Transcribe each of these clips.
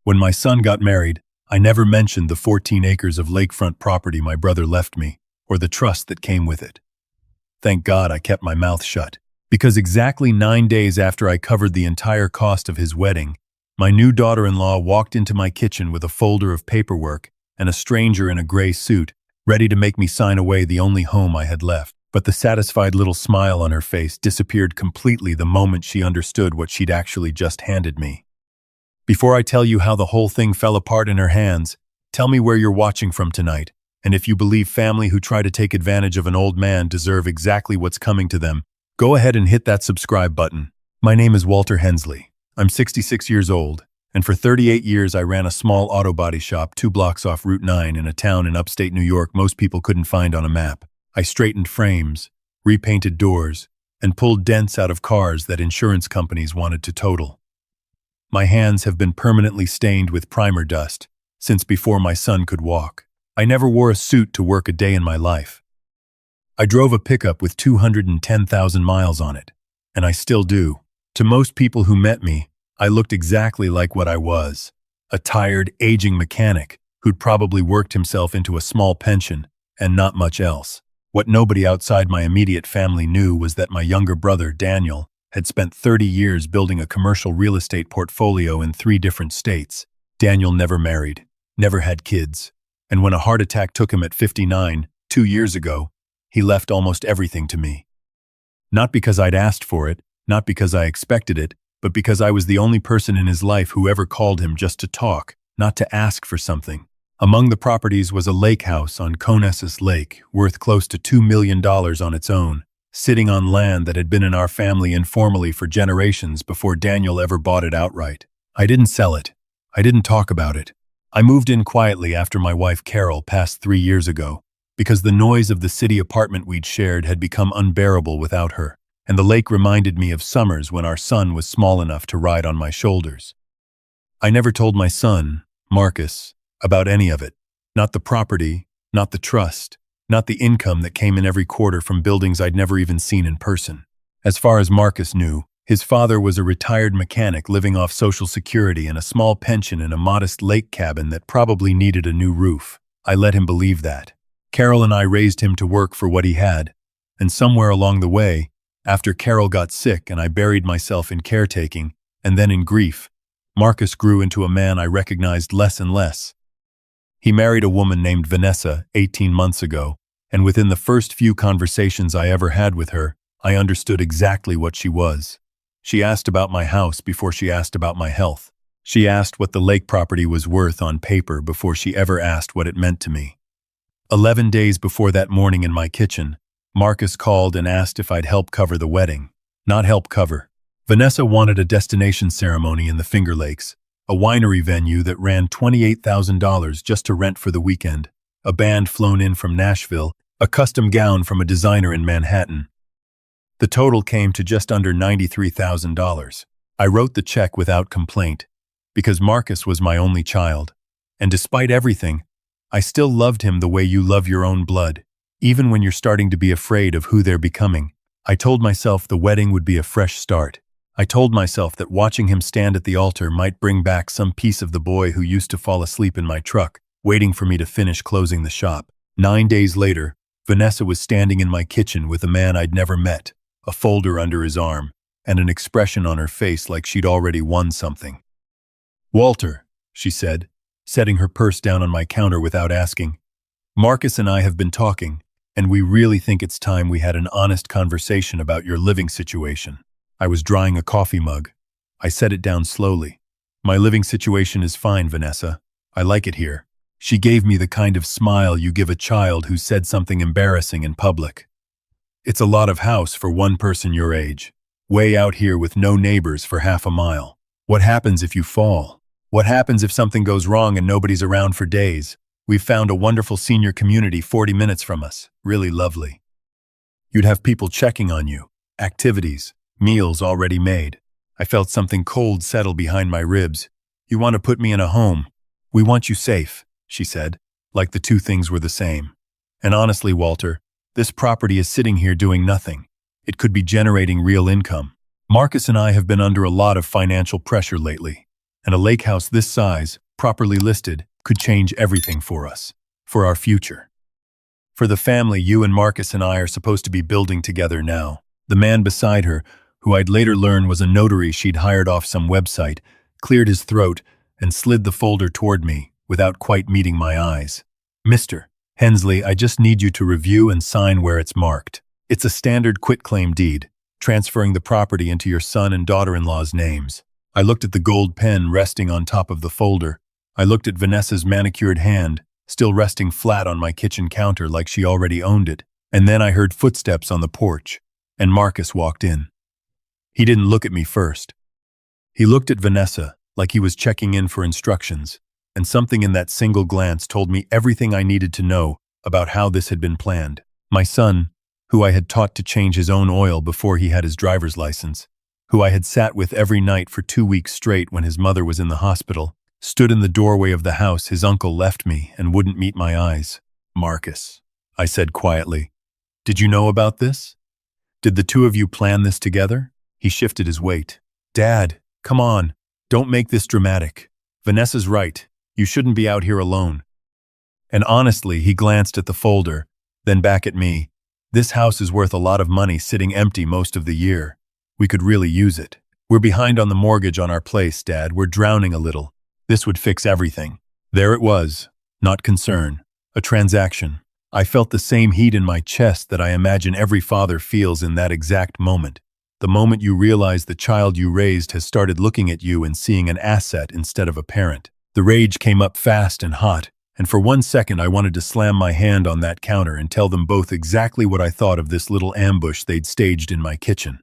When my son got married, I never mentioned the 14 acres of lakefront property my brother left me, or the trust that came with it. Thank God I kept my mouth shut, because exactly 9 days after I covered the entire cost of his wedding, my new daughter-in-law walked into my kitchen with a folder of paperwork and a stranger in a gray suit, ready to make me sign away the only home I had left. But the satisfied little smile on her face disappeared completely the moment she understood what she'd actually just handed me. Before I tell you how the whole thing fell apart in her hands, tell me where you're watching from tonight, and if you believe family who try to take advantage of an old man deserve exactly what's coming to them, go ahead and hit that subscribe button. My name is Walter Hensley. I'm 66 years old, and for 38 years I ran a small auto body shop 2 blocks off Route 9 in a town in upstate New York most people couldn't find on a map. I straightened frames, repainted doors, and pulled dents out of cars that insurance companies wanted to total. My hands have been permanently stained with primer dust since before my son could walk. I never wore a suit to work a day in my life. I drove a pickup with 210,000 miles on it, and I still do. To most people who met me, I looked exactly like what I was, a tired, aging mechanic who'd probably worked himself into a small pension and not much else. What nobody outside my immediate family knew was that my younger brother, Daniel, had spent 30 years building a commercial real estate portfolio in 3 different states. Daniel never married, never had kids, and when a heart attack took him at 59, 2 years ago, he left almost everything to me. Not because I'd asked for it, not because I expected it, but because I was the only person in his life who ever called him just to talk, not to ask for something. Among the properties was a lake house on Conesus Lake, worth close to $2 million on its own, sitting on land that had been in our family informally for generations before Daniel ever bought it outright. I didn't sell it. I didn't talk about it. I moved in quietly after my wife Carol passed 3 years ago, because the noise of the city apartment we'd shared had become unbearable without her, and the lake reminded me of summers when our son was small enough to ride on my shoulders. I never told my son, Marcus, about any of it. Not the property, not the trust, not the income that came in every quarter from buildings I'd never even seen in person. As far as Marcus knew, his father was a retired mechanic living off Social Security and a small pension in a modest lake cabin that probably needed a new roof. I let him believe that. Carol and I raised him to work for what he had, and somewhere along the way, after Carol got sick and I buried myself in caretaking, and then in grief, Marcus grew into a man I recognized less and less. He married a woman named Vanessa 18 months ago, and within the first few conversations I ever had with her, I understood exactly what she was. She asked about my house before she asked about my health. She asked what the lake property was worth on paper before she ever asked what it meant to me. 11 days before that morning in my kitchen, Marcus called and asked if I'd help cover the wedding. Not help cover. Vanessa wanted a destination ceremony in the Finger Lakes, a winery venue that ran $28,000 just to rent for the weekend, a band flown in from Nashville, a custom gown from a designer in Manhattan. The total came to just under $93,000. I wrote the check without complaint, because Marcus was my only child, and despite everything, I still loved him the way you love your own blood, even when you're starting to be afraid of who they're becoming. I told myself the wedding would be a fresh start. I told myself that watching him stand at the altar might bring back some piece of the boy who used to fall asleep in my truck, waiting for me to finish closing the shop. 9 days later, Vanessa was standing in my kitchen with a man I'd never met, a folder under his arm, and an expression on her face like she'd already won something. "Walter," she said, setting her purse down on my counter without asking, "Marcus and I have been talking, and we really think it's time we had an honest conversation about your living situation." I was drying a coffee mug. I set it down slowly. "My living situation is fine, Vanessa. I like it here." She gave me the kind of smile you give a child who said something embarrassing in public. "It's a lot of house for one person your age. Way out here with no neighbors for half a mile. What happens if you fall? What happens if something goes wrong and nobody's around for days? We've found a wonderful senior community 40 minutes from us. Really lovely. You'd have people checking on you, activities, meals already made." I felt something cold settle behind my ribs. "You want to put me in a home. We want you safe," she said, like the two things were the same. "And honestly, Walter, this property is sitting here doing nothing. It could be generating real income. Marcus and I have been under a lot of financial pressure lately. And a lake house this size, properly listed, could change everything for us. For our future. For the family you and Marcus and I are supposed to be building together now. The man beside her, who I'd later learn was a notary she'd hired off some website, cleared his throat and slid the folder toward me without quite meeting my eyes. Mr. Hensley, I just need you to review and sign where it's marked. It's a standard quitclaim deed, transferring the property into your son and daughter-in-law's names. I looked at the gold pen resting on top of the folder. I looked at Vanessa's manicured hand, still resting flat on my kitchen counter like she already owned it. And then I heard footsteps on the porch, and Marcus walked in. He didn't look at me first. He looked at Vanessa like he was checking in for instructions, and something in that single glance told me everything I needed to know about how this had been planned. My son, who I had taught to change his own oil before he had his driver's license, who I had sat with every night for 2 weeks straight when his mother was in the hospital, stood in the doorway of the house his uncle left me and wouldn't meet my eyes. Marcus, I said quietly, did you know about this? Did the two of you plan this together? He shifted his weight. Dad, come on, don't make this dramatic. Vanessa's right, you shouldn't be out here alone. And honestly, he glanced at the folder, then back at me. This house is worth a lot of money sitting empty most of the year. We could really use it. We're behind on the mortgage on our place, Dad. We're drowning a little. This would fix everything. There it was. Not concern. A transaction. I felt the same heat in my chest that I imagine every father feels in that exact moment. The moment you realize the child you raised has started looking at you and seeing an asset instead of a parent. The rage came up fast and hot, and for 1 second I wanted to slam my hand on that counter and tell them both exactly what I thought of this little ambush they'd staged in my kitchen.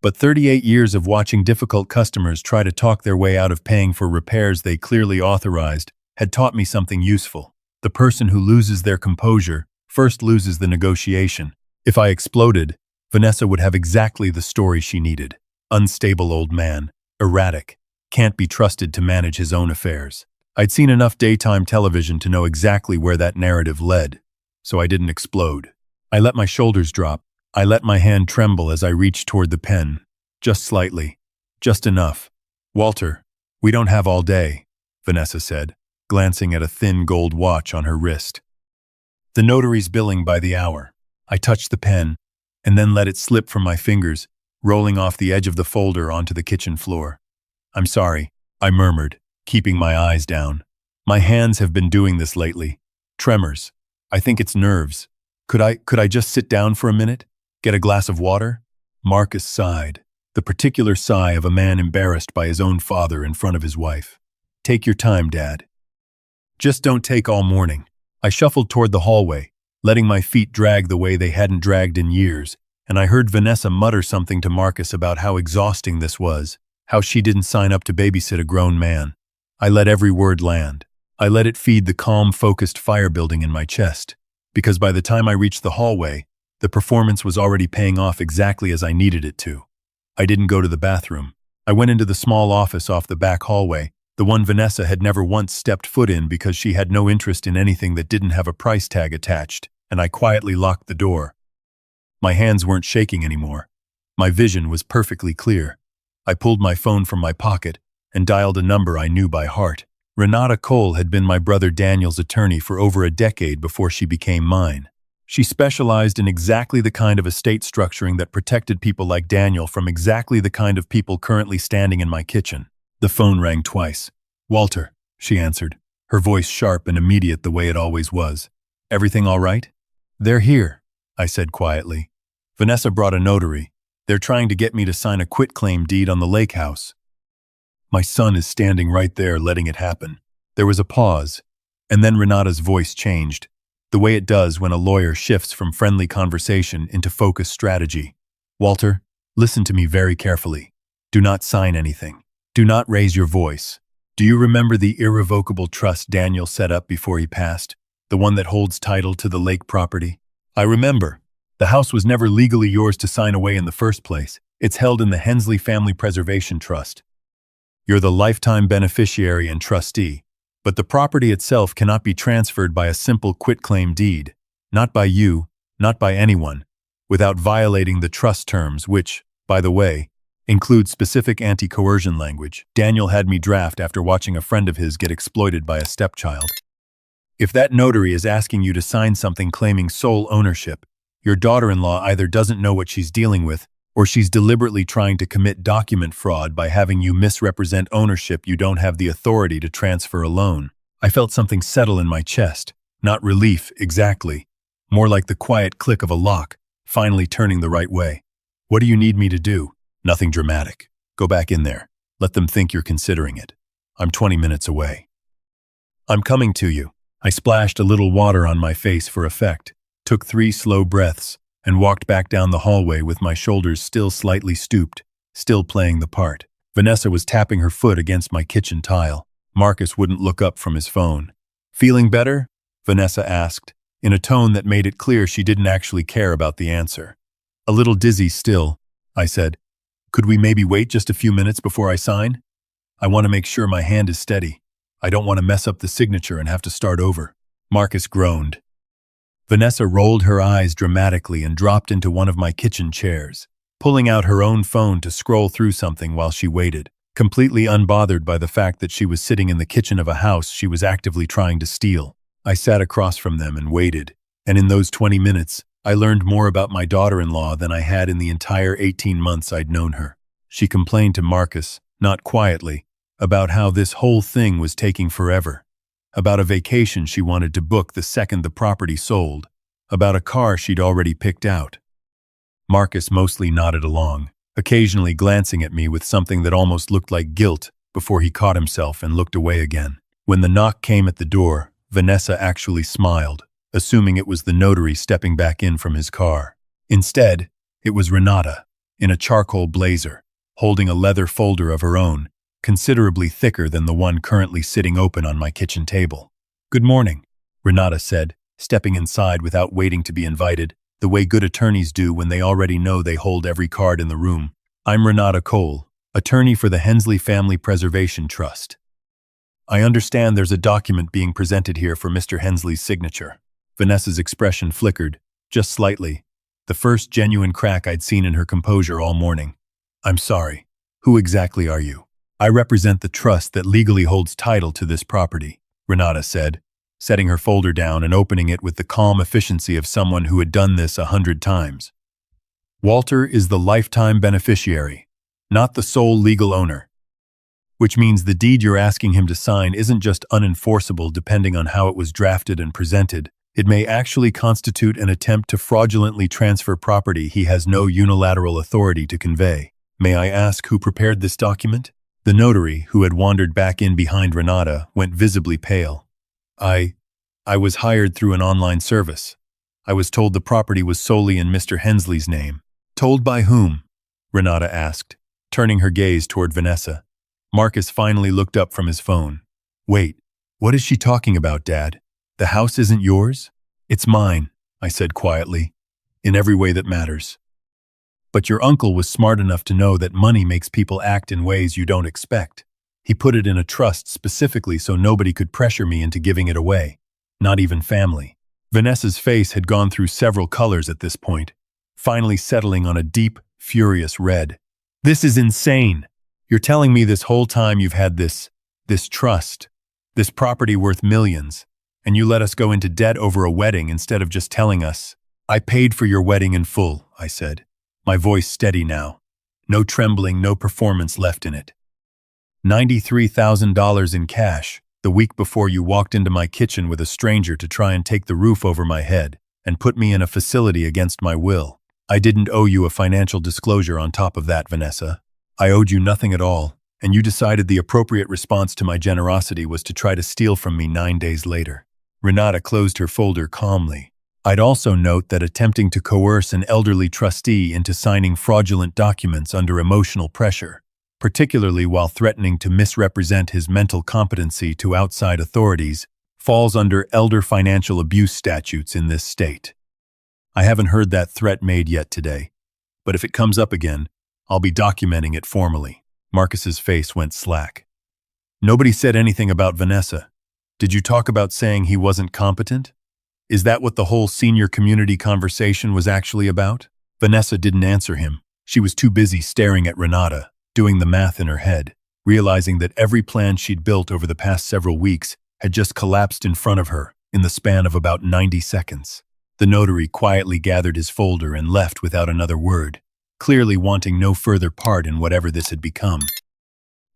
But 38 years of watching difficult customers try to talk their way out of paying for repairs they clearly authorized had taught me something useful. The person who loses their composure first loses the negotiation. If I exploded, Vanessa would have exactly the story she needed. Unstable old man, erratic, can't be trusted to manage his own affairs. I'd seen enough daytime television to know exactly where that narrative led, so I didn't explode. I let my shoulders drop. I let my hand tremble as I reached toward the pen. Just slightly. Just enough. Walter, we don't have all day, Vanessa said, glancing at a thin gold watch on her wrist. The notary's billing by the hour. I touched the pen, and then let it slip from my fingers, rolling off the edge of the folder onto the kitchen floor. I'm sorry, I murmured, keeping my eyes down. My hands have been doing this lately. Tremors. I think it's nerves. Could I just sit down for a minute? Get a glass of water? Marcus sighed, the particular sigh of a man embarrassed by his own father in front of his wife. Take your time, Dad. Just don't take all morning. I shuffled toward the hallway, letting my feet drag the way they hadn't dragged in years, and I heard Vanessa mutter something to Marcus about how exhausting this was, how she didn't sign up to babysit a grown man. I let every word land. I let it feed the calm, focused fire building in my chest, because by the time I reached the hallway, the performance was already paying off exactly as I needed it to. I didn't go to the bathroom. I went into the small office off the back hallway, the one Vanessa had never once stepped foot in because she had no interest in anything that didn't have a price tag attached, and I quietly locked the door. My hands weren't shaking anymore. My vision was perfectly clear. I pulled my phone from my pocket and dialed a number I knew by heart. Renata Cole had been my brother Daniel's attorney for over a decade before she became mine. She specialized in exactly the kind of estate structuring that protected people like Daniel from exactly the kind of people currently standing in my kitchen. The phone rang twice. Walter, she answered, her voice sharp and immediate the way it always was. Everything all right? They're here, I said quietly. Vanessa brought a notary. They're trying to get me to sign a quitclaim deed on the lake house. My son is standing right there letting it happen. There was a pause, and then Renata's voice changed, the way it does when a lawyer shifts from friendly conversation into focused strategy. Walter, listen to me very carefully. Do not sign anything. Do not raise your voice. Do you remember the irrevocable trust Daniel set up before he passed? The one that holds title to the lake property? I remember. The house was never legally yours to sign away in the first place. It's held in the Hensley Family Preservation Trust. You're the lifetime beneficiary and trustee, but the property itself cannot be transferred by a simple quitclaim deed, not by you, not by anyone, without violating the trust terms which, by the way, Include specific anti-coercion language Daniel had me draft after watching a friend of his get exploited by a stepchild. If that notary is asking you to sign something claiming sole ownership, your daughter-in-law either doesn't know what she's dealing with, or she's deliberately trying to commit document fraud by having you misrepresent ownership you don't have the authority to transfer a loan. I felt something settle in my chest. Not relief, exactly. More like the quiet click of a lock, finally turning the right way. What do you need me to do? Nothing dramatic. Go back in there. Let them think you're considering it. I'm 20 minutes away. I'm coming to you. I splashed a little water on my face for effect, took 3 slow breaths, and walked back down the hallway with my shoulders still slightly stooped, still playing the part. Vanessa was tapping her foot against my kitchen tile. Marcus wouldn't look up from his phone. Feeling better? Vanessa asked, in a tone that made it clear she didn't actually care about the answer. A little dizzy still, I said. Could we maybe wait just a few minutes before I sign? I want to make sure my hand is steady. I don't want to mess up the signature and have to start over. Marcus groaned. Vanessa rolled her eyes dramatically and dropped into one of my kitchen chairs, pulling out her own phone to scroll through something while she waited, completely unbothered by the fact that she was sitting in the kitchen of a house she was actively trying to steal. I sat across from them and waited, and in those 20 minutes, I learned more about my daughter-in-law than I had in the entire 18 months I'd known her. She complained to Marcus, not quietly, about how this whole thing was taking forever, about a vacation she wanted to book the second the property sold, about a car she'd already picked out. Marcus mostly nodded along, occasionally glancing at me with something that almost looked like guilt before he caught himself and looked away again. When the knock came at the door, Vanessa actually smiled, assuming it was the notary stepping back in from his car. Instead, it was Renata, in a charcoal blazer, holding a leather folder of her own, considerably thicker than the one currently sitting open on my kitchen table. "Good morning," Renata said, stepping inside without waiting to be invited, the way good attorneys do when they already know they hold every card in the room. "I'm Renata Cole, attorney for the Hensley Family Preservation Trust. I understand there's a document being presented here for Mr. Hensley's signature." Vanessa's expression flickered, just slightly, the first genuine crack I'd seen in her composure all morning. "I'm sorry. Who exactly are you?" "I represent the trust that legally holds title to this property," Renata said, setting her folder down and opening it with the calm efficiency of someone who had done this 100 times. "Walter is the lifetime beneficiary, not the sole legal owner. Which means the deed you're asking him to sign isn't just unenforceable depending on how it was drafted and presented. It may actually constitute an attempt to fraudulently transfer property he has no unilateral authority to convey. May I ask who prepared this document?" The notary, who had wandered back in behind Renata, went visibly pale. I was hired through an online service. I was told the property was solely in Mr. Hensley's name." "Told by whom?" Renata asked, turning her gaze toward Vanessa. Marcus finally looked up from his phone. "Wait, what is she talking about, Dad? The house isn't yours?" "It's mine," I said quietly, "in every way that matters. But your uncle was smart enough to know that money makes people act in ways you don't expect. He put it in a trust specifically so nobody could pressure me into giving it away, not even family." Vanessa's face had gone through several colors at this point, finally settling on a deep, furious red. "This is insane. You're telling me this whole time you've had this trust, this property worth millions, and you let us go into debt over a wedding instead of just telling us." "I paid for your wedding in full," I said, my voice steady now. No trembling, no performance left in it. $93,000 in cash, the week before you walked into my kitchen with a stranger to try and take the roof over my head and put me in a facility against my will. I didn't owe you a financial disclosure on top of that, Vanessa. I owed you nothing at all, and you decided the appropriate response to my generosity was to try to steal from me 9 days later. Renata closed her folder calmly. I'd also note that attempting to coerce an elderly trustee into signing fraudulent documents under emotional pressure, particularly while threatening to misrepresent his mental competency to outside authorities, falls under elder financial abuse statutes in this state. I haven't heard that threat made yet today, but if it comes up again, I'll be documenting it formally. Marcus's face went slack. "Nobody said anything about Vanessa. Did you talk about saying he wasn't competent? Is that what the whole senior community conversation was actually about?" Vanessa didn't answer him, She was too busy staring at Renata, doing the math in her head, realizing that every plan she'd built over the past several weeks had just collapsed in front of her in the span of about 90 seconds. The notary quietly gathered his folder and left without another word, clearly wanting no further part in whatever this had become.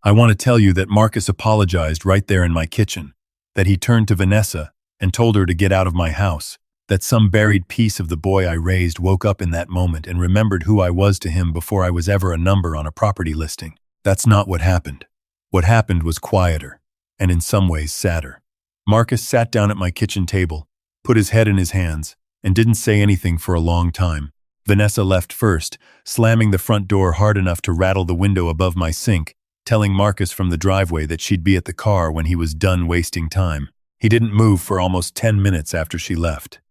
I want to tell you that Marcus apologized right there in my kitchen, that he turned to Vanessa and told her to get out of my house, that some buried piece of the boy I raised woke up in that moment and remembered who I was to him before I was ever a number on a property listing. That's not what happened. What happened was quieter, and in some ways sadder. Marcus sat down at my kitchen table, put his head in his hands, and didn't say anything for a long time. Vanessa left first, slamming the front door hard enough to rattle the window above my sink, telling Marcus from the driveway that she'd be at the car when he was done wasting time. He didn't move for almost 10 minutes after she left.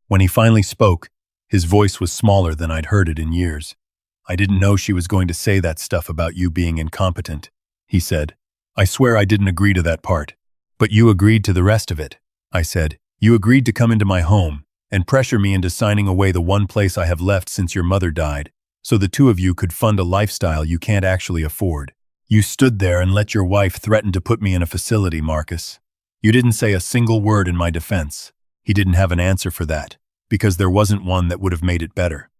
When he finally spoke, his voice was smaller than I'd heard it in years. "I didn't know she was going to say that stuff about you being incompetent," he said. "I swear I didn't agree to that part." "But you agreed to the rest of it," I said. "You agreed to come into my home and pressure me into signing away the one place I have left since your mother died, so the two of you could fund a lifestyle you can't actually afford. You stood there and let your wife threaten to put me in a facility, Marcus. You didn't say a single word in my defense." He didn't have an answer for that, because there wasn't one that would have made it better.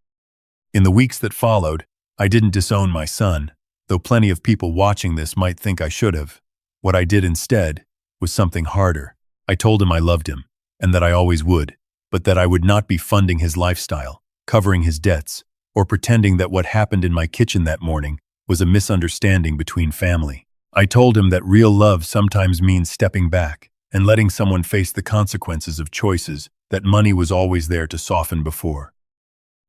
In the weeks that followed, I didn't disown my son, though plenty of people watching this might think I should have. What I did instead was something harder. I told him I loved him, and that I always would, but that I would not be funding his lifestyle, covering his debts, or pretending that what happened in my kitchen that morning was a misunderstanding between family. I told him that real love sometimes means stepping back and letting someone face the consequences of choices that money was always there to soften before.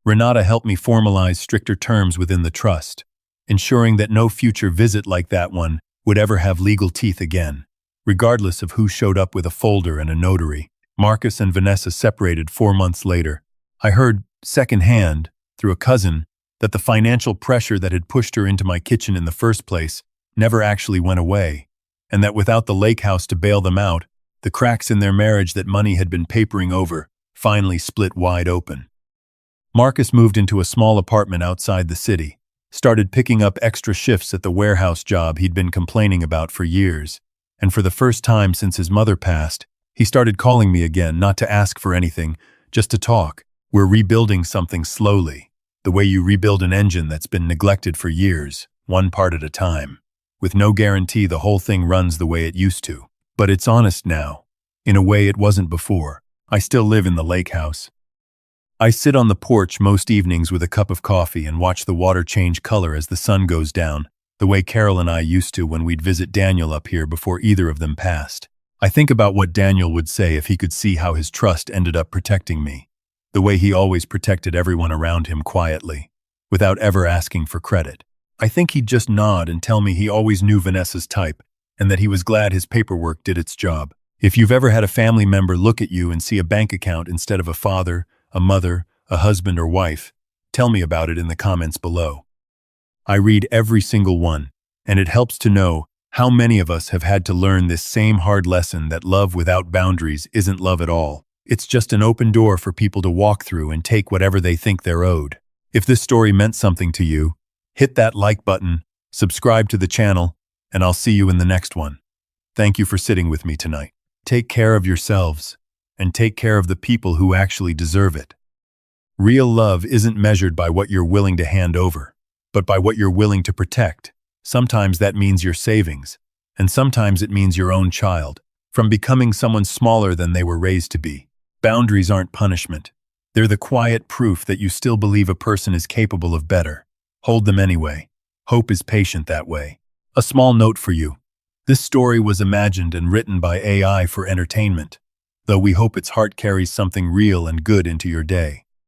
Renata helped me formalize stricter terms within the trust, ensuring that no future visit like that one would ever have legal teeth again. Regardless of who showed up with a folder and a notary, Marcus and Vanessa separated 4 months later. I heard, secondhand, through a cousin, that the financial pressure that had pushed her into my kitchen in the first place never actually went away, and that without the lake house to bail them out, the cracks in their marriage that money had been papering over finally split wide open. Marcus moved into a small apartment outside the city, started picking up extra shifts at the warehouse job he'd been complaining about for years, and for the first time since his mother passed, he started calling me again, not to ask for anything, just to talk. "We're rebuilding something slowly, the way you rebuild an engine that's been neglected for years, one part at a time, with no guarantee the whole thing runs the way it used to. But it's honest now, in a way it wasn't before. I still live in the lake house. I sit on the porch most evenings with a cup of coffee and watch the water change color as the sun goes down, the way Carol and I used to when we'd visit Daniel up here before either of them passed. I think about what Daniel would say if he could see how his trust ended up protecting me, the way he always protected everyone around him quietly, without ever asking for credit. I think he'd just nod and tell me he always knew Vanessa's type, and that he was glad his paperwork did its job. If you've ever had a family member look at you and see a bank account instead of a father, a mother, a husband or wife, tell me about it in the comments below. I read every single one, and it helps to know how many of us have had to learn this same hard lesson that love without boundaries isn't love at all. It's just an open door for people to walk through and take whatever they think they're owed. If this story meant something to you, hit that like button, subscribe to the channel, and I'll see you in the next one. Thank you for sitting with me tonight. Take care of yourselves, and take care of the people who actually deserve it. Real love isn't measured by what you're willing to hand over, but by what you're willing to protect. Sometimes that means your savings, and sometimes it means your own child, from becoming someone smaller than they were raised to be. Boundaries aren't punishment. They're the quiet proof that you still believe a person is capable of better. Hold them anyway. Hope is patient that way. A small note for you. This story was imagined and written by AI for entertainment, though we hope its heart carries something real and good into your day.